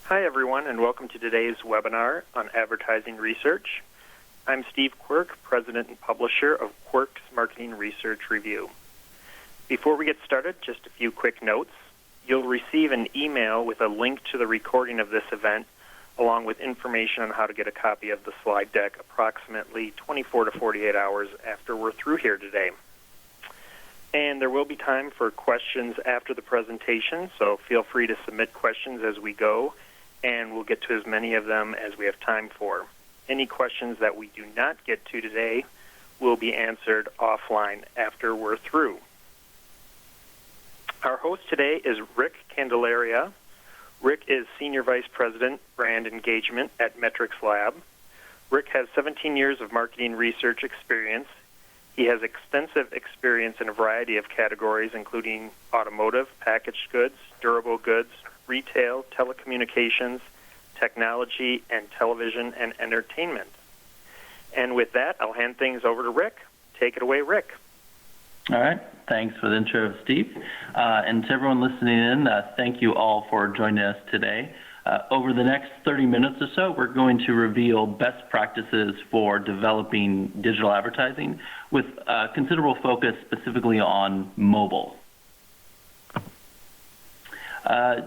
Hi, everyone, and welcome to today's webinar on advertising research. I'm Steve Quirk, President and Publisher of Quirk's Marketing Research Review. Before we get started, just a few quick notes. You'll receive an email with a link to the recording of this event, along with information on how to get a copy of the slide deck approximately 24 to 48 hours after we're through here today. And there will be time for questions after the presentation, so feel free to submit questions as we go, and we'll get to as many of them as we have time for. Any questions that we do not get to today will be answered offline after we're through. Our host today is Rick Candelaria. Rick is Senior Vice President, Brand Engagement at Metrics Lab. Rick has 17 years of marketing research experience. He has extensive experience in a variety of categories, including automotive, packaged goods, durable goods, retail, telecommunications, technology, and television and entertainment. And with that, I'll hand things over to Rick. Take it away, Rick. All right. Thanks for the intro, Steve. And to everyone listening in, thank you all for joining us today. Over the next 30 minutes or so, we're going to reveal best practices for developing digital advertising with considerable focus specifically on mobile.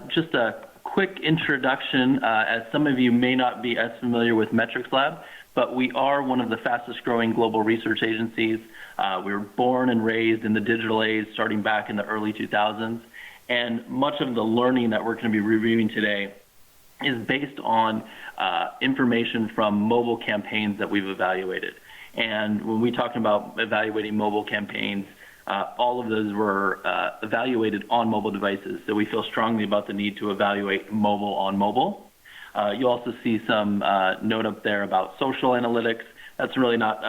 Just a quick introduction, as some of you may not be as familiar with Metrics Lab, but we are one of the fastest growing global research agencies. We were born and raised in the digital age starting back in the early 2000s, and much of the learning that we're going to be reviewing today is based on information from mobile campaigns that we've evaluated. And when we talk about evaluating mobile campaigns, all of those were evaluated on mobile devices. So we feel strongly about the need to evaluate mobile on mobile. You also see some note up there about social analytics. That's really not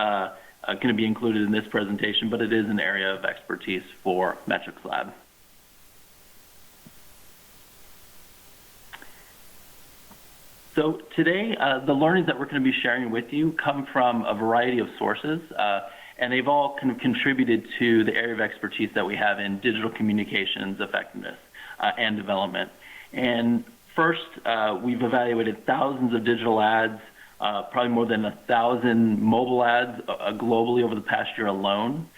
going to be included in this presentation, but it is an area of expertise for Metrics Lab. So today, the learnings that we're going to be sharing with you come from a variety of sources, and they've all kind of contributed to the area of expertise that we have in digital communications effectiveness and development. And first, we've evaluated thousands of digital ads, probably more than 1,000 mobile ads globally over the past year alone.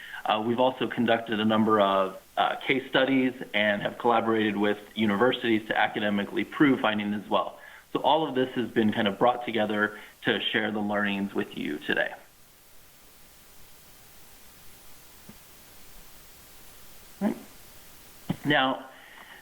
We've also conducted a number of case studies and have collaborated with universities to academically prove findings as well. So all of this has been kind of brought together to share the learnings with you today. Right. Now,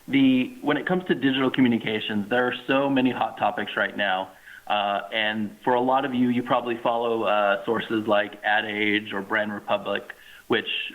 when it comes to digital communications, there are so many hot topics right now. And for a lot of you, you probably follow sources like Ad Age or Brand Republic, which,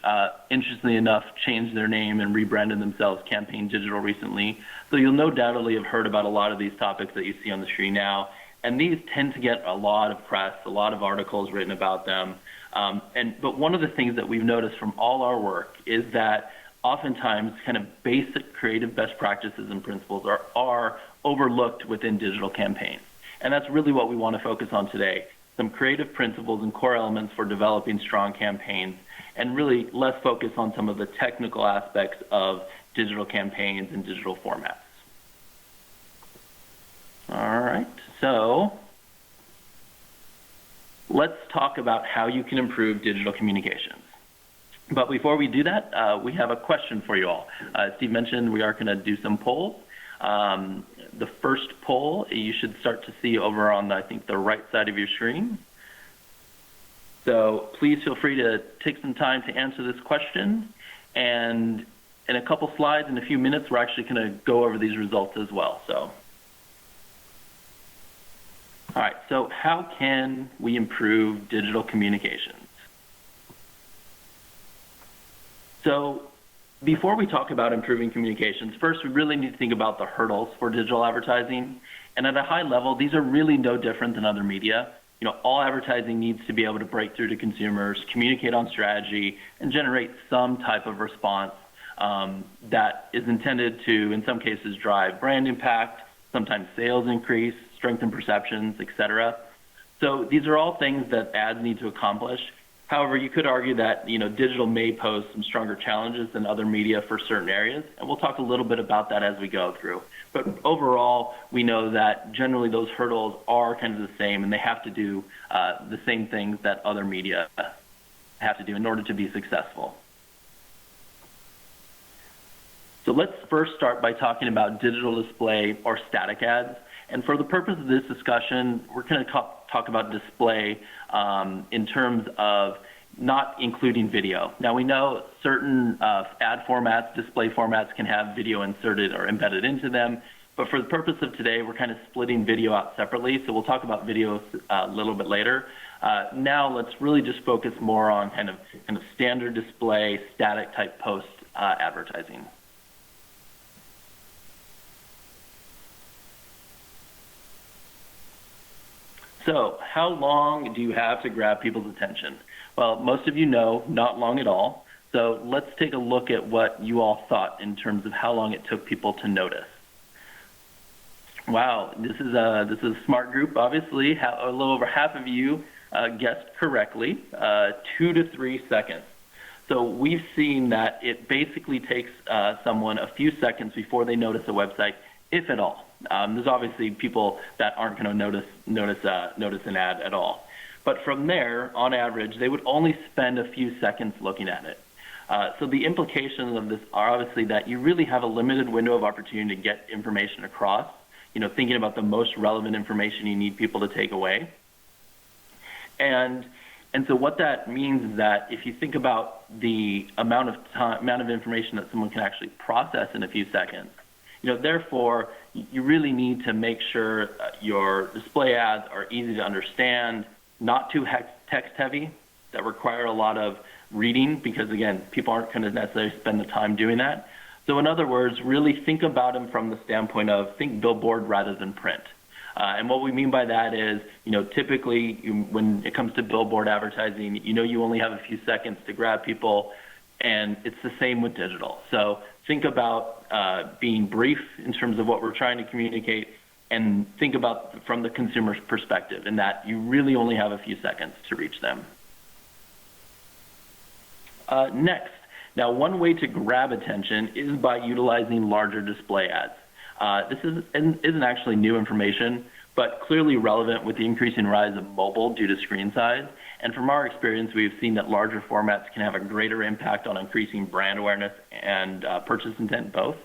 interestingly enough, changed their name and rebranded themselves Campaign Digital recently. So you'll no doubtly have heard about a lot of these topics that you see on the screen now. And these tend to get a lot of press, a lot of articles written about them. But one of the things that we've noticed from all our work is that oftentimes kind of basic creative best practices and principles are overlooked within digital campaigns. And that's really what we want to focus on today, some creative principles and core elements for developing strong campaigns, and really less focus on some of the technical aspects of digital campaigns and digital formats. All right, so let's talk about how you can improve digital communications. But before we do that, we have a question for you all. As Steve mentioned, we are going to do some polls. The first poll you should start to see over on, I think, the right side of your screen. So please feel free to take some time to answer this question. And in a couple slides, in a few minutes, we're actually going to go over these results as well. So, all right, so how can we improve digital communications? So before we talk about improving communications, first we really need to think about the hurdles for digital advertising. And at a high level, these are really no different than other media. You know, all advertising needs to be able to break through to consumers, communicate on strategy, and generate some type of response that is intended to, in some cases, drive brand impact, sometimes sales increase, strengthen perceptions, etc. So these are all things that ads need to accomplish. However, you could argue that digital may pose some stronger challenges than other media for certain areas, and we'll talk a little bit about that as we go through. But overall, we know that generally those hurdles are kind of the same, and they have to do the same things that other media have to do in order to be successful. So let's first start by talking about digital display or static ads. And for the purpose of this discussion, we're going to talk about display in terms of not including video. Now, we know certain ad formats, display formats can have video inserted or embedded into them, but for the purpose of today, we're kind of splitting video out separately, so we'll talk about video a little bit later. Now, let's really just focus more on kind of standard display, static type post advertising. So how long do you have to grab people's attention? Well, most of you know, not long at all. So let's take a look at what you all thought in terms of how long it took people to notice. Wow, this is a smart group. Obviously, a little over half of you guessed correctly, 2 to 3 seconds. So we've seen that it basically takes someone a few seconds before they notice a website, if at all. There's obviously people that aren't going to notice an ad at all. But from there, on average, they would only spend a few seconds looking at it. So the implications of this are obviously that you really have a limited window of opportunity to get information across, thinking about the most relevant information you need people to take away. And so what that means is that if you think about the amount of information that someone can actually process in a few seconds, therefore, you really need to make sure your display ads are easy to understand, not too text heavy, that require a lot of reading, because again, people aren't going to necessarily spend the time doing that. So in other words, really think about them from the standpoint of think billboard rather than print. And what we mean by that is, typically when it comes to billboard advertising, you only have a few seconds to grab people, and it's the same with digital. So think about being brief in terms of what we're trying to communicate, and think about from the consumer's perspective, in that you really only have a few seconds to reach them. Next, now one way to grab attention is by utilizing larger display ads. This isn't actually new information, but clearly relevant with the increasing rise of mobile due to screen size. And from our experience, we've seen that larger formats can have a greater impact on increasing brand awareness and purchase intent both.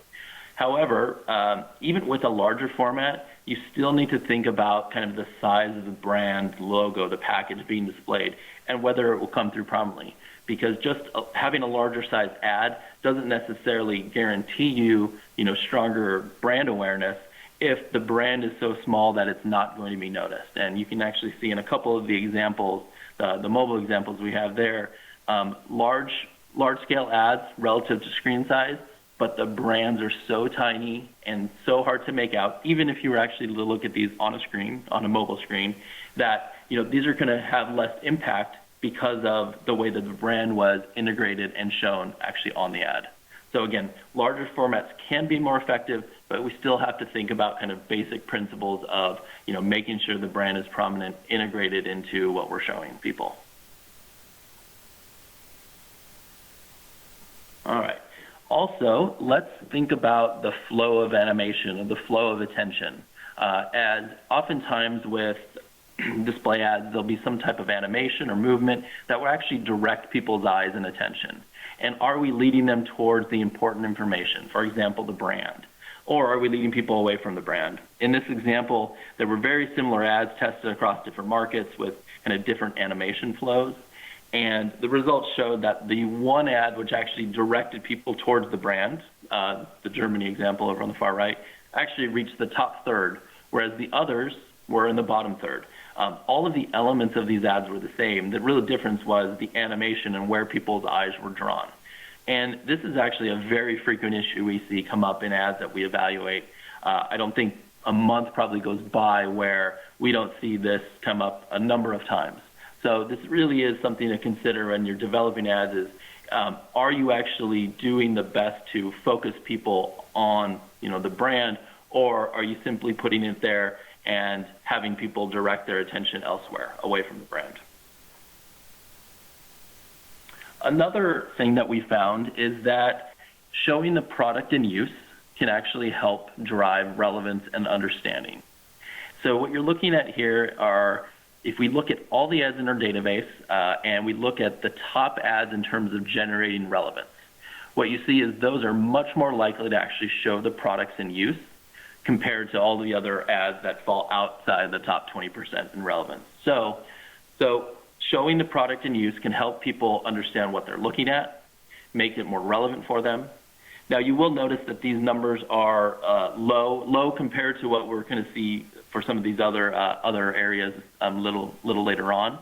However, even with a larger format, you still need to think about kind of the size of the brand logo, the package being displayed, and whether it will come through prominently. Because just having a larger size ad doesn't necessarily guarantee you, stronger brand awareness if the brand is so small that it's not going to be noticed. And you can actually see in a couple of the examples, the mobile examples we have there, large-scale ads relative to screen size, but the brands are so tiny and so hard to make out, even if you were actually to look at these on a mobile screen, that these are going to have less impact because of the way that the brand was integrated and shown actually on the ad. So again, larger formats can be more effective, but we still have to think about kind of basic principles of, making sure the brand is prominent, integrated into what we're showing people. All right. Also, let's think about the flow of animation or the flow of attention. As oftentimes with display ads, there'll be some type of animation or movement that will actually direct people's eyes and attention. And are we leading them towards the important information, for example, the brand? Or are we leading people away from the brand? In this example, there were very similar ads tested across different markets with kind of different animation flows. And the results showed that the one ad which actually directed people towards the brand, the Germany example over on the far right, actually reached the top third, whereas the others were in the bottom third. All of the elements of these ads were the same. The real difference was the animation and where people's eyes were drawn. And this is actually a very frequent issue we see come up in ads that we evaluate. I don't think a month probably goes by where we don't see this come up a number of times. So this really is something to consider when you're developing ads is, are you actually doing the best to focus people on, the brand, or are you simply putting it there and having people direct their attention elsewhere, away from the brand? Another thing that we found is that showing the product in use can actually help drive relevance and understanding. So what you're looking at here are, if we look at all the ads in our database and we look at the top ads in terms of generating relevance, what you see is those are much more likely to actually show the products in use compared to all the other ads that fall outside the top 20% in relevance. So showing the product in use can help people understand what they're looking at, make it more relevant for them. Now, you will notice that these numbers are low compared to what we're going to see for some of these other areas a little later on.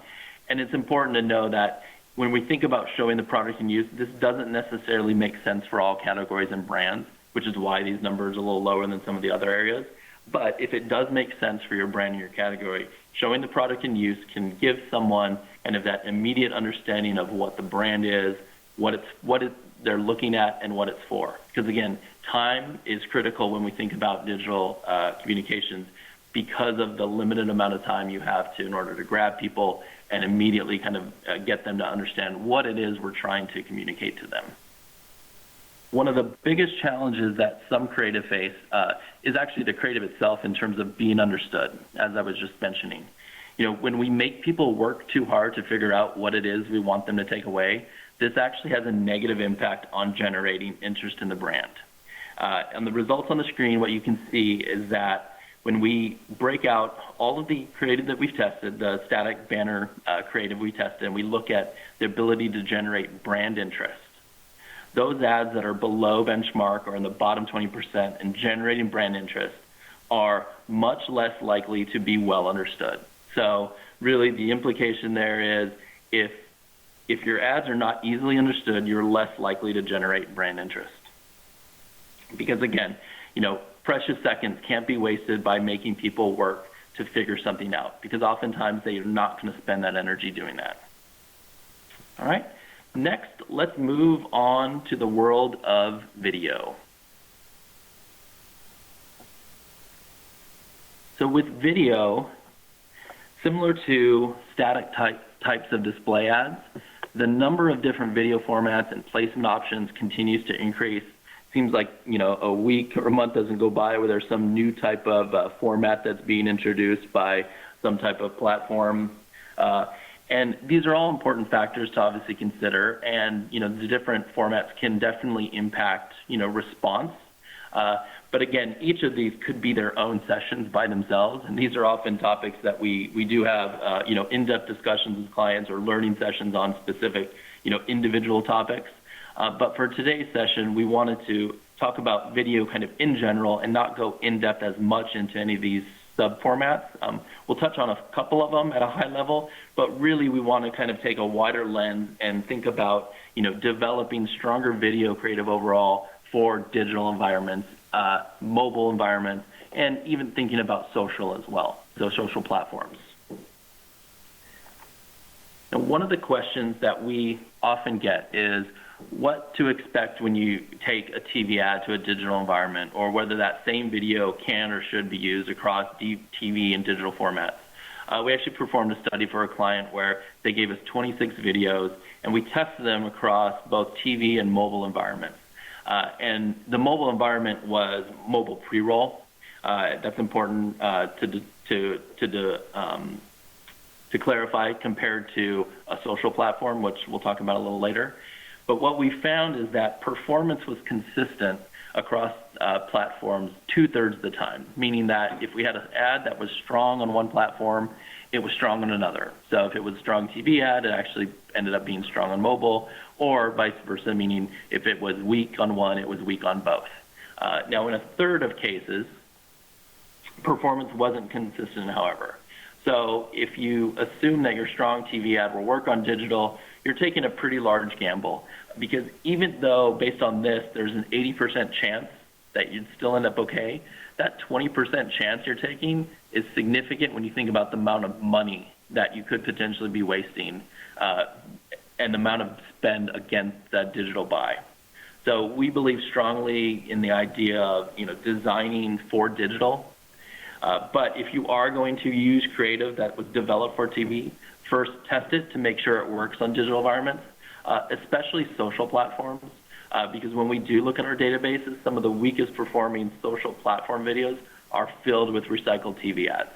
And it's important to know that when we think about showing the product in use, this doesn't necessarily make sense for all categories and brands, which is why these numbers are a little lower than some of the other areas. But if it does make sense for your brand and your category, showing the product in use can give someone kind of that immediate understanding of what the brand is, what they're looking at, and what it's for. Because again, time is critical when we think about digital communications because of the limited amount of time you have in order to grab people and immediately kind of get them to understand what it is we're trying to communicate to them. One of the biggest challenges that some creative face is actually the creative itself in terms of being understood, as I was just mentioning. When we make people work too hard to figure out what it is we want them to take away, this actually has a negative impact on generating interest in the brand. And the results on the screen, what you can see is that when we break out all of the creative that we've tested, the static banner creative we tested, and we look at the ability to generate brand interest, those ads that are below benchmark or in the bottom 20% and generating brand interest are much less likely to be well understood. So really the implication there is if your ads are not easily understood, you're less likely to generate brand interest. Because again, precious seconds can't be wasted by making people work to figure something out, because oftentimes they are not going to spend that energy doing that. All right. Next, let's move on to the world of video. So with video, similar to static types of display ads, the number of different video formats and placement options continues to increase. Seems like a week or a month doesn't go by where there's some new type of format that's being introduced by some type of platform. And these are all important factors to obviously consider. And the different formats can definitely impact response. But again, each of these could be their own sessions by themselves. And these are often topics that we do have in-depth discussions with clients or learning sessions on specific individual topics. But for today's session, we wanted to talk about video kind of in general and not go in-depth as much into any of these sub-formats. We'll touch on a couple of them at a high level, but really we want to kind of take a wider lens and think about, developing stronger video creative overall for digital environments, mobile environments, and even thinking about social as well, so social platforms. Now, one of the questions that we often get is what to expect when you take a TV ad to a digital environment, or whether that same video can or should be used across TV and digital formats. We actually performed a study for a client where they gave us 26 videos, and we tested them across both TV and mobile environments. And the mobile environment was mobile pre-roll. That's important to clarify compared to a social platform, which we'll talk about a little later. But what we found is that performance was consistent across platforms 2/3 of the time, meaning that if we had an ad that was strong on one platform, it was strong on another. So if it was a strong TV ad, it actually ended up being strong on mobile, or vice versa, meaning if it was weak on one, it was weak on both. Now, in 1/3 of cases, performance wasn't consistent, however. So if you assume that your strong TV ad will work on digital, you're taking a pretty large gamble, because even though based on this there's an 80% chance that you'd still end up okay, that 20% chance you're taking is significant when you think about the amount of money that you could potentially be wasting and the amount of spend against that digital buy. So we believe strongly in the idea of designing for digital. But if you are going to use creative that was developed for TV, first test it to make sure it works on digital environments. especially social platforms, because when we do look at our databases, some of the weakest performing social platform videos are filled with recycled TV ads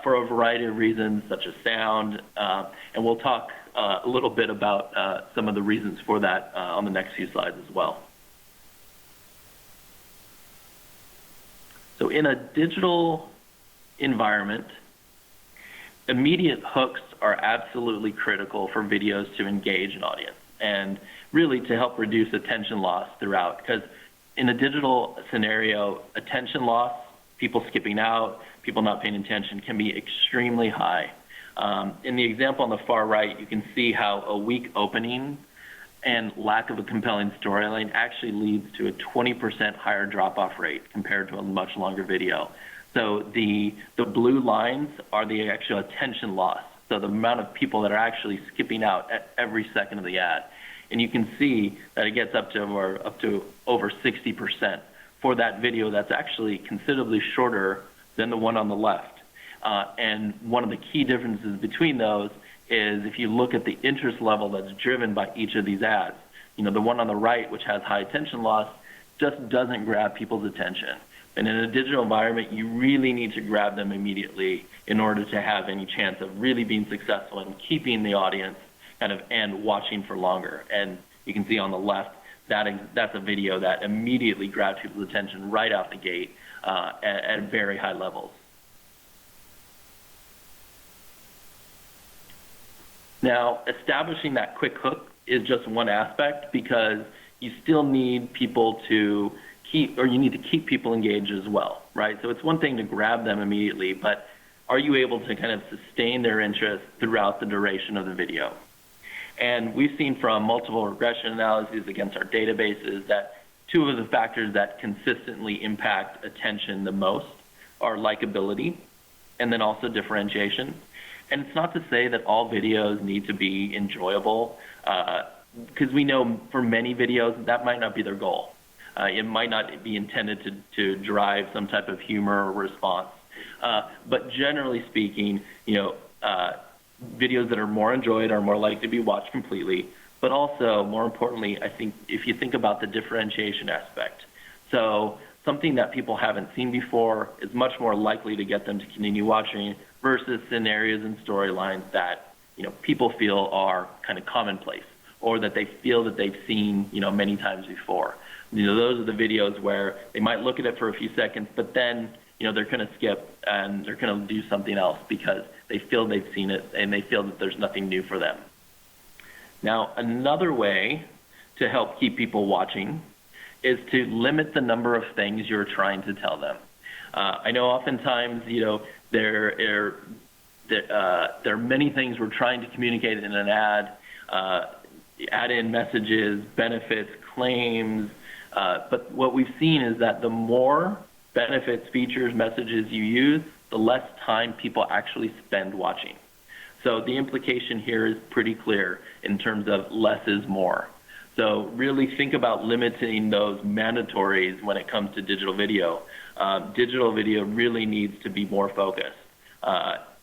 for a variety of reasons, such as sound, and we'll talk a little bit about some of the reasons for that on the next few slides as well. So in a digital environment, immediate hooks are absolutely critical for videos to engage an audience and really to help reduce attention loss throughout. Because in a digital scenario, attention loss, people skipping out, people not paying attention can be extremely high. In the example on the far right, you can see how a weak opening and lack of a compelling storyline actually leads to a 20% higher drop-off rate compared to a much longer video. So the blue lines are the actual attention loss, so the amount of people that are actually skipping out at every second of the ad. And you can see that it gets up to over 60% for that video that's actually considerably shorter than the one on the left. And one of the key differences between those is if you look at the interest level that's driven by each of these ads. You know, the one on the right, which has high attention loss, just doesn't grab people's attention. And in a digital environment, you really need to grab them immediately in order to have any chance of really being successful in keeping the audience kind of and watching for longer. And you can see on the left, that's a video that immediately grabs people's attention right out the gate at very high levels. Now, establishing that quick hook is just one aspect because you still need people to you need to keep people engaged as well, right? So it's one thing to grab them immediately, but are you able to kind of sustain their interest throughout the duration of the video? And we've seen from multiple regression analyses against our databases that two of the factors that consistently impact attention the most are likability and then also differentiation. And it's not to say that all videos need to be enjoyable, because we know for many videos that might not be their goal. It might not be intended to drive some type of humor or response. But generally speaking, videos that are more enjoyed are more likely to be watched completely. But also, more importantly, I think if you think about the differentiation aspect, so something that people haven't seen before is much more likely to get them to continue watching versus scenarios and storylines that people feel are kind of commonplace or that they feel that they've seen many times before. Those are the videos where they might look at it for a few seconds, but then they're going to skip and they're going to do something else because they feel they've seen it and they feel that there's nothing new for them. Now, another way to help keep people watching is to limit the number of things you're trying to tell them. I know oftentimes, there are many things we're trying to communicate in an ad, add in messages, benefits, claims, but what we've seen is that the more benefits, features, messages you use, the less time people actually spend watching. So the implication here is pretty clear in terms of less is more. So really think about limiting those mandatories when it comes to digital video. Digital video really needs to be more focused.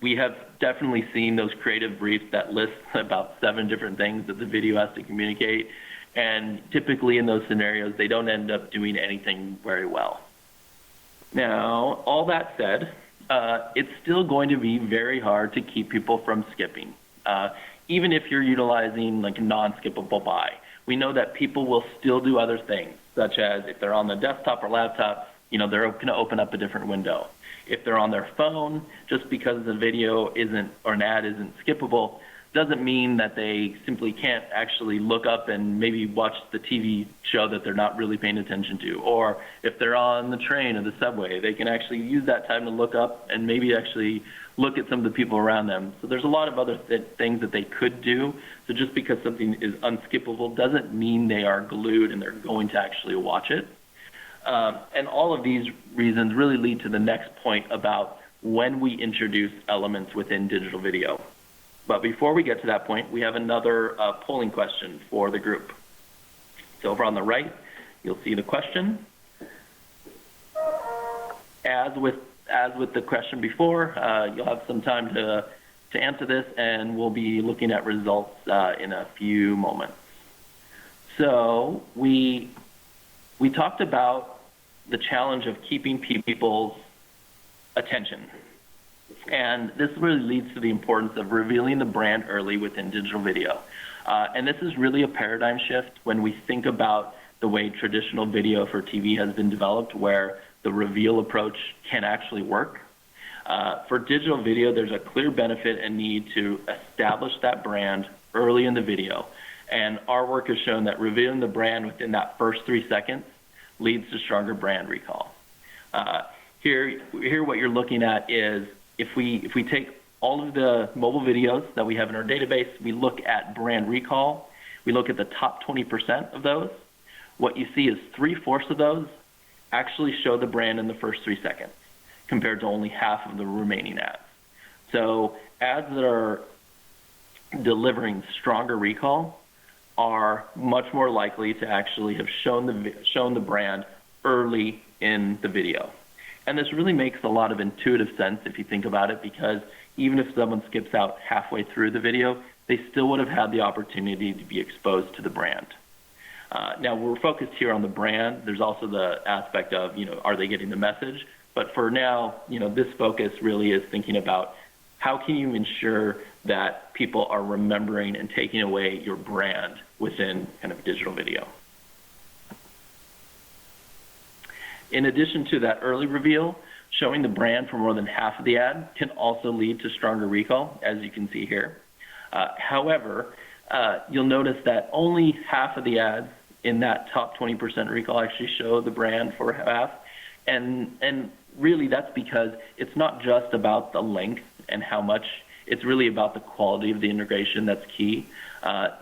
We have definitely seen those creative briefs that list about 7 different things that the video has to communicate, and typically in those scenarios, they don't end up doing anything very well. Now, all that said, it's still going to be very hard to keep people from skipping, even if you're utilizing like a non-skippable buy. We know that people will still do other things, such as if they're on the desktop or laptop, they're going to open up a different window. If they're on their phone, just because the video isn't or an ad isn't skippable, doesn't mean that they simply can't actually look up and maybe watch the TV show that they're not really paying attention to. Or if they're on the train or the subway, they can actually use that time to look up and maybe actually look at some of the people around them. So there's a lot of other things that they could do. So just because something is unskippable doesn't mean they are glued and they're going to actually watch it. And all of these reasons really lead to the next point about when we introduce elements within digital video. But before we get to that point, we have another polling question for the group. So over on the right, you'll see the question. As with the question before, you'll have some time to answer this, and we'll be looking at results in a few moments. So we talked about the challenge of keeping people's attention. And this really leads to the importance of revealing the brand early within digital video. And this is really a paradigm shift when we think about the way traditional video for TV has been developed, where the reveal approach can actually work. For digital video, there's a clear benefit and need to establish that brand early in the video. And our work has shown that revealing the brand within that first 3 seconds leads to stronger brand recall. Here what you're looking at is if we take all of the mobile videos that we have in our database, we look at brand recall, we look at the top 20% of those, what you see is 3/4 of those actually show the brand in the first 3 seconds, compared to only half of the remaining ads. So ads that are delivering stronger recall are much more likely to actually have shown the brand early in the video. And this really makes a lot of intuitive sense if you think about it, because even if someone skips out halfway through the video, they still would have had the opportunity to be exposed to the brand. Now, we're focused here on the brand. There's also the aspect of, are they getting the message? But for now, this focus really is thinking about how can you ensure that people are remembering and taking away your brand within kind of digital video. In addition to that early reveal, showing the brand for more than half of the ad can also lead to stronger recall, as you can see here. However, you'll notice that only half of the ads in that top 20% recall actually show the brand for half. And really that's because it's not just about the length and how much, it's really about the quality of the integration that's key.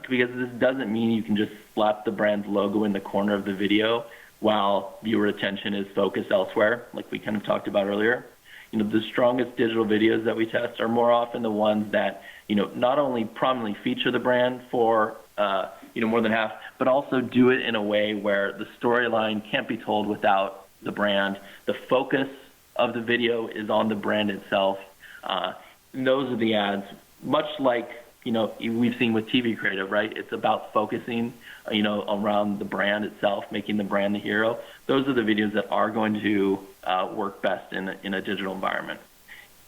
Because this doesn't mean you can just slap the brand's logo in the corner of the video while viewer attention is focused elsewhere, like we kind of talked about earlier. The strongest digital videos that we test are more often the ones that, not only prominently feature the brand for, more than half, but also do it in a way where the storyline can't be told without the brand. The focus of the video is on the brand itself. And those are the ads, much like, we've seen with TV creative, right? It's about focusing, around the brand itself, making the brand the hero. Those are the videos that are going to work best in a digital environment.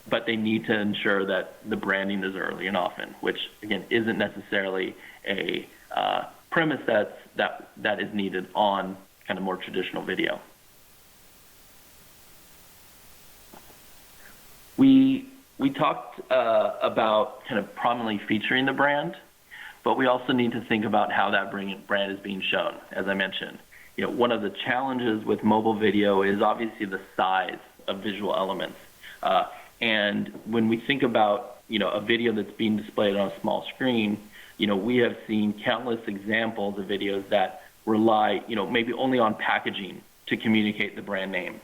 But they need to ensure that the branding is early and often, which again isn't necessarily a premise that is needed on kind of more traditional video. We talked about kind of prominently featuring the brand, but we also need to think about how that brand is being shown. As I mentioned, one of the challenges with mobile video is obviously the size of visual elements. And when we think about, a video that's being displayed on a small screen, we have seen countless examples of videos that rely, maybe only on packaging to communicate the brand name.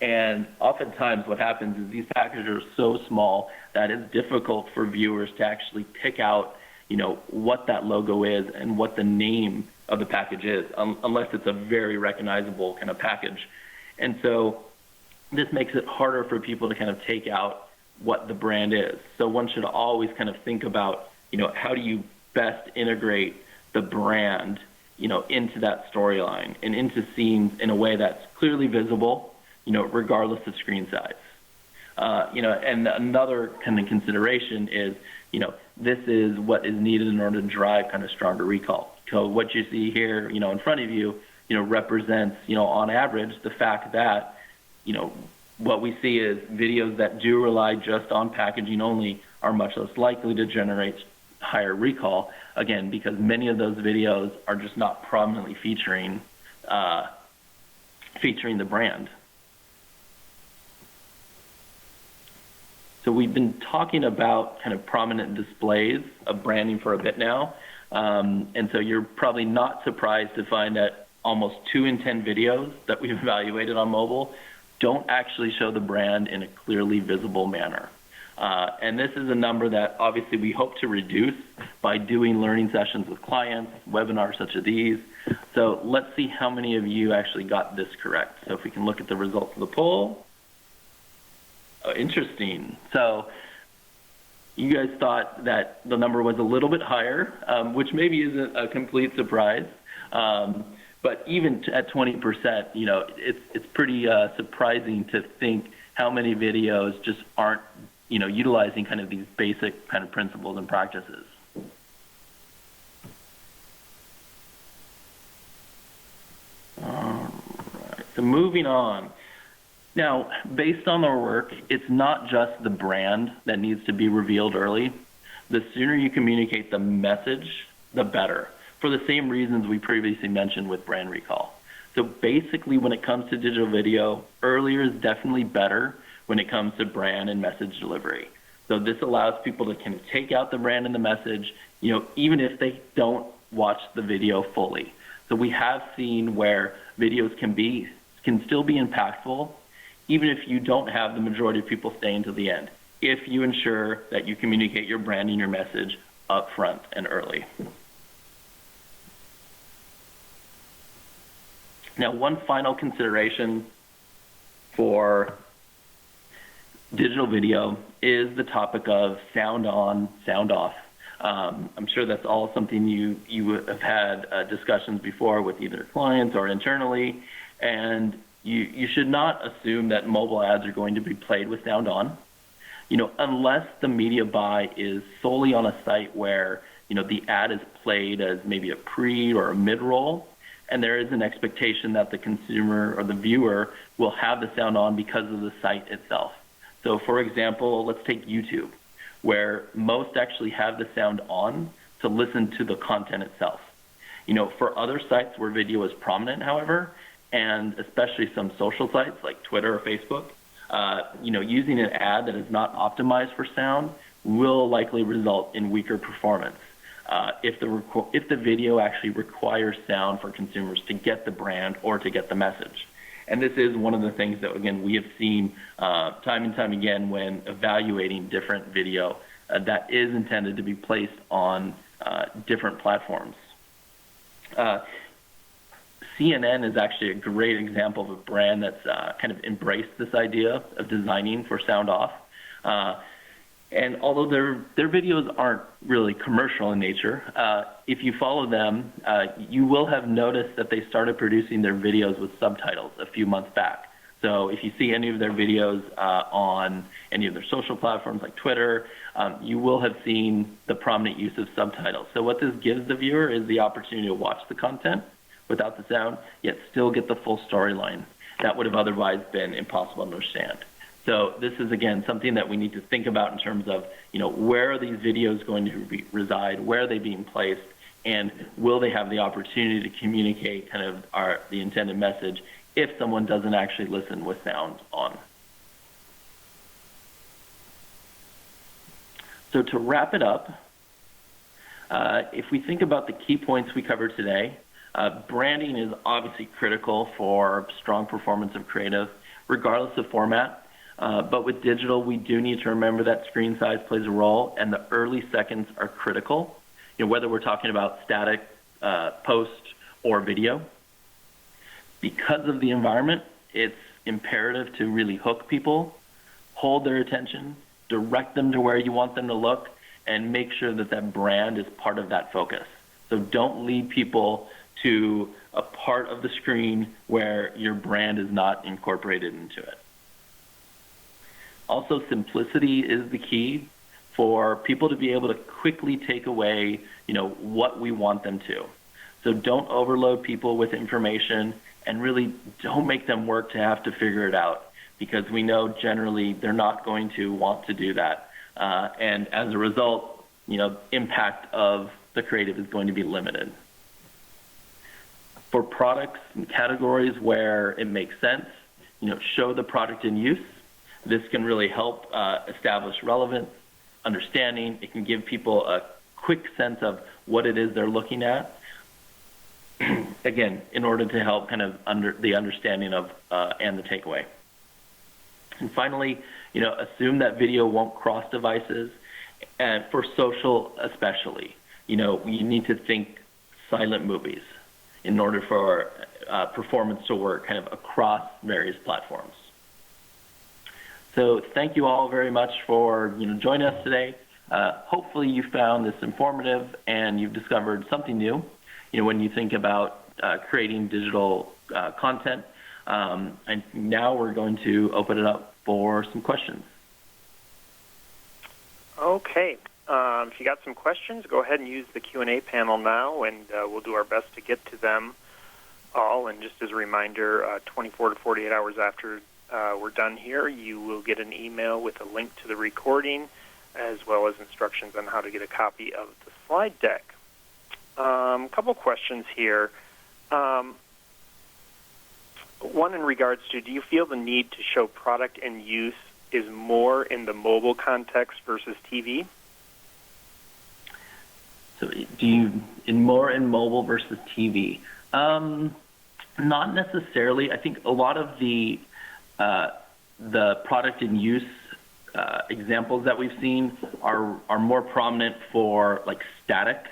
And oftentimes what happens is these packages are so small that it's difficult for viewers to actually pick out, what that logo is and what the name of the package is, unless it's a very recognizable kind of package. And so this makes it harder for people to kind of take out what the brand is. So one should always kind of think about, how do you best integrate the brand, into that storyline and into scenes in a way that's clearly visible, regardless of screen size. And another kind of consideration is, this is what is needed in order to drive kind of stronger recall. So what you see here, in front of you, represents, on average, the fact that, what we see is videos that do rely just on packaging only are much less likely to generate higher recall, again, because many of those videos are just not prominently featuring the brand. So we've been talking about kind of prominent displays of branding for a bit now. And so you're probably not surprised to find that almost 2 in 10 videos that we've evaluated on mobile don't actually show the brand in a clearly visible manner. And this is a number that obviously we hope to reduce by doing learning sessions with clients, webinars such as these. So let's see how many of you actually got this correct. So if we can look at the results of the poll. Oh, interesting. So you guys thought that the number was a little bit higher, which maybe isn't a complete surprise. But even at 20%, it's pretty surprising to think how many videos just aren't, utilizing kind of these basic kind of principles and practices. All right, so moving on. Now, based on our work, it's not just the brand that needs to be revealed early. The sooner you communicate the message, the better, for the same reasons we previously mentioned with brand recall. So basically, when it comes to digital video, earlier is definitely better when it comes to brand and message delivery. So this allows people to kind of take out the brand and the message, even if they don't watch the video fully. So we have seen where videos can still be impactful, even if you don't have the majority of people staying to the end, if you ensure that you communicate your brand and your message up front and early. Now, one final consideration for digital video is the topic of sound on, sound off. I'm sure that's all something you have had discussions before with either clients or internally, and you should not assume that mobile ads are going to be played with sound on. Unless the media buy is solely on a site where, the ad is played as maybe a pre or a mid-roll, and there is an expectation that the consumer or the viewer will have the sound on because of the site itself. So for example, let's take YouTube, where most actually have the sound on to listen to the content itself. For other sites where video is prominent, however, and especially some social sites like Twitter or Facebook, using an ad that is not optimized for sound will likely result in weaker performance if the video actually requires sound for consumers to get the brand or to get the message. And this is one of the things that, again, we have seen time and time again when evaluating different video that is intended to be placed on different platforms. CNN is actually a great example of a brand that's kind of embraced this idea of designing for sound off. And although their videos aren't really commercial in nature, if you follow them, you will have noticed that they started producing their videos with subtitles a few months back. So if you see any of their videos on any of their social platforms like Twitter, you will have seen the prominent use of subtitles. So what this gives the viewer is the opportunity to watch the content without the sound, yet still get the full storyline that would have otherwise been impossible to understand. So this is, again, something that we need to think about in terms of, where are these videos going to reside, where are they being placed, and will they have the opportunity to communicate kind of the intended message if someone doesn't actually listen with sound on. So to wrap it up, if we think about the key points we covered today, branding is obviously critical for strong performance of creative, regardless of format. But with digital, we do need to remember that screen size plays a role, and the early seconds are critical, whether we're talking about static, post, or video. Because of the environment, it's imperative to really hook people, hold their attention, direct them to where you want them to look, and make sure that that brand is part of that focus. So don't lead people to a part of the screen where your brand is not incorporated into it. Also, simplicity is the key for people to be able to quickly take away, what we want them to. So don't overload people with information, and really don't make them work to have to figure it out, because we know generally they're not going to want to do that. And as a result, impact of the creative is going to be limited. For products and categories where it makes sense, show the product in use. This can really help establish relevance, understanding. It can give people a quick sense of what it is they're looking at. Again, in order to help kind of the understanding of and the takeaway. And finally, assume that video won't cross devices, and for social especially. You need to think silent movies in order for performance to work kind of across various platforms. So thank you all very much for joining us today. Hopefully you found this informative and you've discovered something new when you think about creating digital content. And now we're going to open it up for some questions. Okay. If you got some questions, go ahead and use the Q&A panel now, and we'll do our best to get to them all. And just as a reminder, 24 to 48 hours after we're done here, you will get an email with a link to the recording, as well as instructions on how to get a copy of the slide deck. A couple questions here. One in regards to, do you feel the need to show product and use is more in the mobile context versus TV? So do you more in mobile versus TV? Not necessarily. I think a lot of the product and use examples that we've seen are more prominent for like static,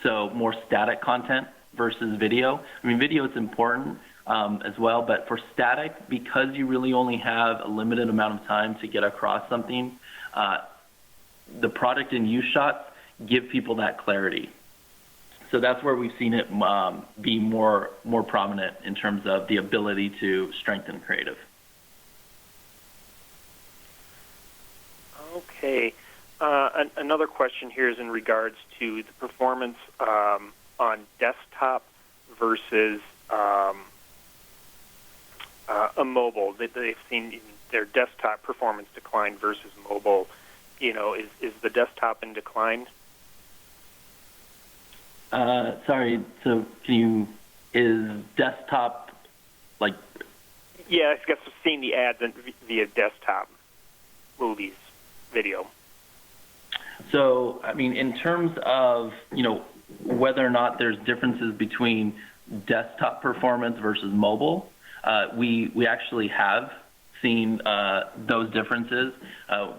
so more static content versus video. I mean, video is important as well, but for static, because you really only have a limited amount of time to get across something, the product and use shots give people that clarity. So that's where we've seen it be more prominent in terms of the ability to strengthen creative. Okay. Another question here is in regards to the performance on desktop versus a mobile. They've seen their desktop performance decline versus mobile. You know, is the desktop in decline? Sorry, so is desktop like? Yeah, I guess I've seen the ads via desktop movies, video. So, I mean, in terms of, whether or not there's differences between desktop performance versus mobile, we actually have seen those differences.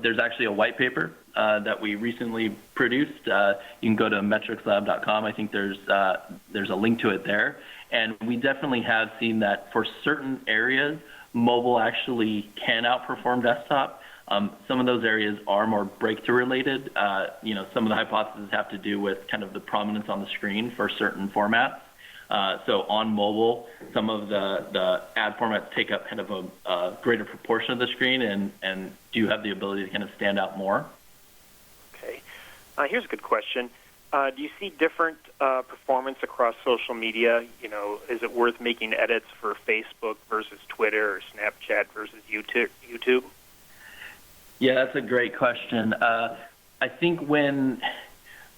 There's actually a white paper that we recently produced. You can go to metricslab.com. I think there's a link to it there. And we definitely have seen that for certain areas, mobile actually can outperform desktop. Some of those areas are more breakthrough related. Some of the hypotheses have to do with kind of the prominence on the screen for certain formats. So on mobile, some of the ad formats take up kind of a greater proportion of the screen and do have the ability to kind of stand out more. Okay. Here's a good question. Do you see different performance across social media? Is it worth making edits for Facebook versus Twitter or Snapchat versus YouTube? Yeah, that's a great question. I think when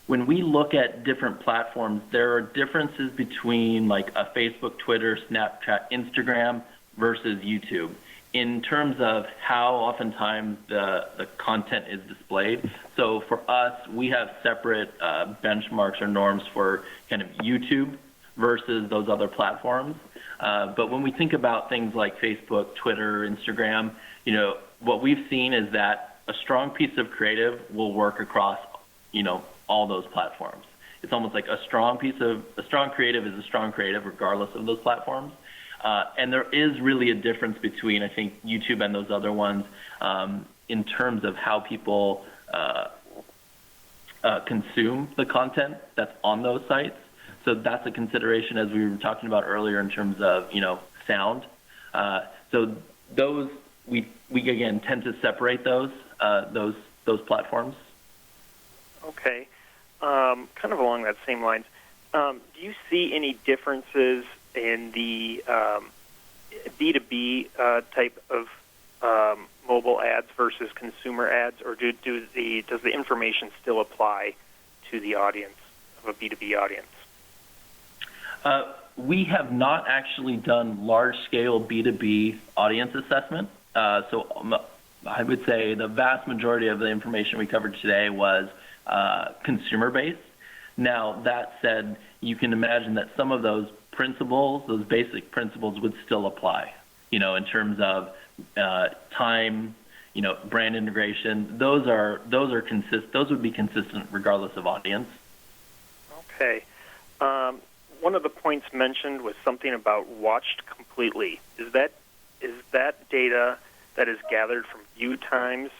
we look at different platforms, there are differences between like a Facebook, Twitter, Snapchat, Instagram versus YouTube in terms of how oftentimes the content is displayed. So for us, we have separate benchmarks or norms for kind of YouTube versus those other platforms. But when we think about things like Facebook, Twitter, Instagram, what we've seen is that a strong piece of creative will work across, all those platforms. It's almost like a strong creative is a strong creative regardless of those platforms. And there is really a difference between, I think, YouTube and those other ones in terms of how people consume the content that's on those sites. So that's a consideration, as we were talking about earlier, in terms of, sound. So those, we again tend to separate those platforms. Okay. Kind of along that same lines, do you see any differences in the B2B type of mobile ads versus consumer ads, or does the information still apply to the audience of a B2B audience? We have not actually done large-scale B2B audience assessment. So I would say the vast majority of the information we covered today was consumer-based. Now, that said, you can imagine that some of those principles, those basic principles, would still apply, in terms of time, brand integration. Those would be consistent regardless of audience. Okay. One of the points mentioned was something about watched completely. Is that data that is gathered from view times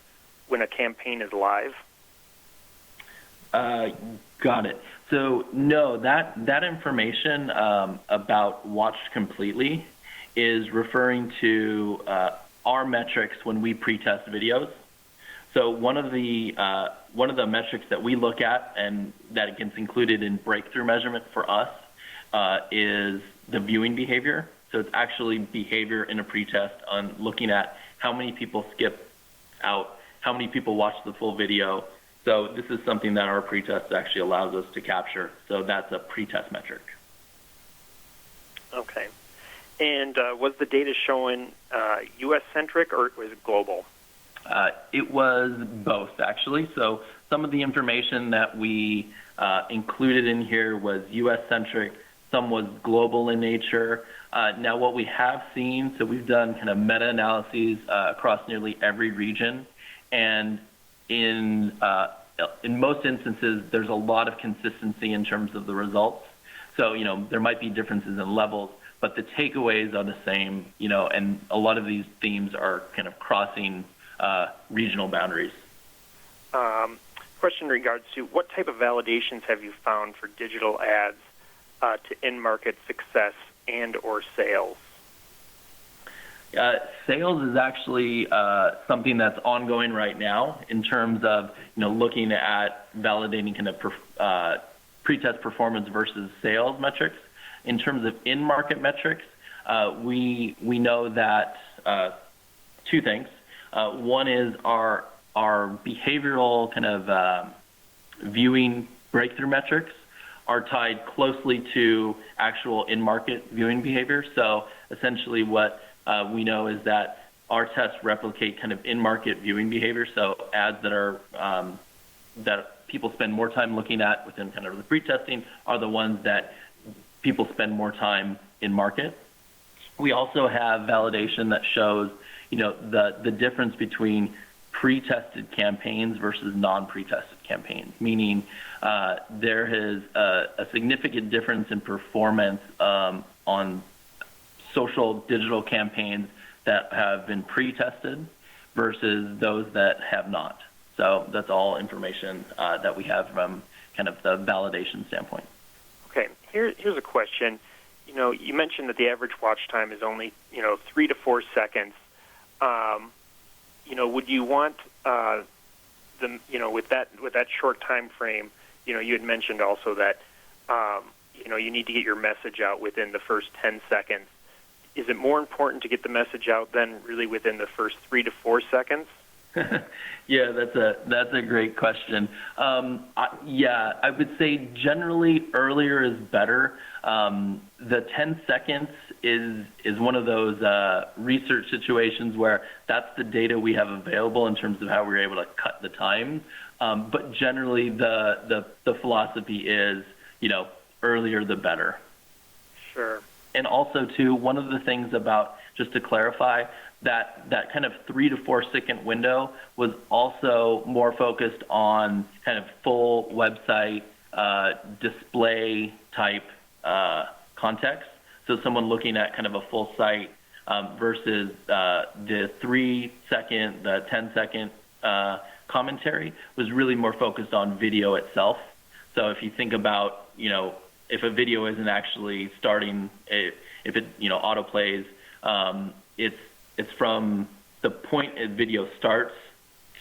when a campaign is live? Got it. So no, that information about watched completely is referring to our metrics when we pre-test videos. So one of the metrics that we look at and that gets included in breakthrough measurement for us is the viewing behavior. So it's actually behavior in a pretest on looking at how many people skip out, how many people watch the full video. So this is something that our pretest actually allows us to capture. So that's a pretest metric. Okay. And was the data showing U.S.-centric or was it global? It was both, actually. So some of the information that we included in here was U.S.-centric, some was global in nature. Now, what we have seen, so we've done kind of meta-analyses across nearly every region, and in most instances, there's a lot of consistency in terms of the results. So, there might be differences in levels, but the takeaways are the same, and a lot of these themes are kind of crossing regional boundaries. Question in regards to what type of validations have you found for digital ads to in-market success and or sales? Sales is actually something that's ongoing right now in terms of looking at validating kind of pretest performance versus sales metrics. In terms of in-market metrics, we know that two things. One is our behavioral kind of viewing breakthrough metrics are tied closely to actual in-market viewing behavior. So essentially what we know is that our tests replicate kind of in-market viewing behavior. So ads that are that people spend more time looking at within kind of the pre-testing are the ones that people spend more time in market. We also have validation that shows the difference between pre-tested campaigns versus non-pre-tested campaigns, meaning there is a significant difference in performance on social digital campaigns that have been pre-tested versus those that have not. So that's all information that we have from kind of the validation standpoint. Okay, here's a question. You mentioned that the average watch time is only 3 to 4 seconds. Would you want with that short time frame? You had mentioned also that you need to get your message out within the first 10 seconds. Is it more important to get the message out than really within the first 3 to 4 seconds? Yeah, that's a great question. I would say generally earlier is better. The 10 seconds is one of those research situations where that's the data we have available in terms of how we're able to cut the time. But generally the philosophy is, earlier the better. Sure. And also too, one of the things about, just to clarify, that kind of 3 to 4 second window was also more focused on kind of full website display type context. So someone looking at kind of a full site versus the 3 second, the 10 second commentary was really more focused on video itself. So if you think about, if a video isn't actually starting, if it autoplays, it's from the point a video starts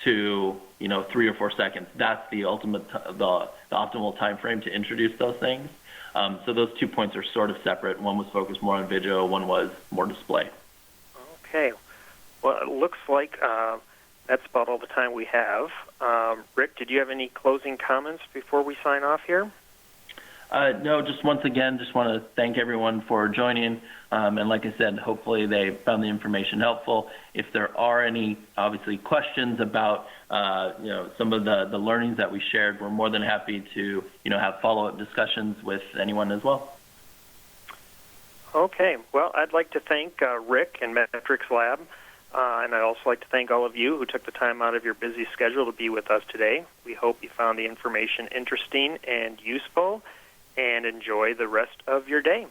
to 3 or 4 seconds. That's the optimal time frame to introduce those things. So those 2 points are sort of separate. One was focused more on video, one was more display. Okay. Well, it looks like that's about all the time we have. Rick, did you have any closing comments before we sign off here? No, just once again, just want to thank everyone for joining. And like I said, hopefully they found the information helpful. If there are any, obviously, questions about, some of the learnings that we shared, we're more than happy to, have follow-up discussions with anyone as well. Okay. Well, I'd like to thank Rick and Metrics Lab. And I'd also like to thank all of you who took the time out of your busy schedule to be with us today. We hope you found the information interesting and useful, and enjoy the rest of your day.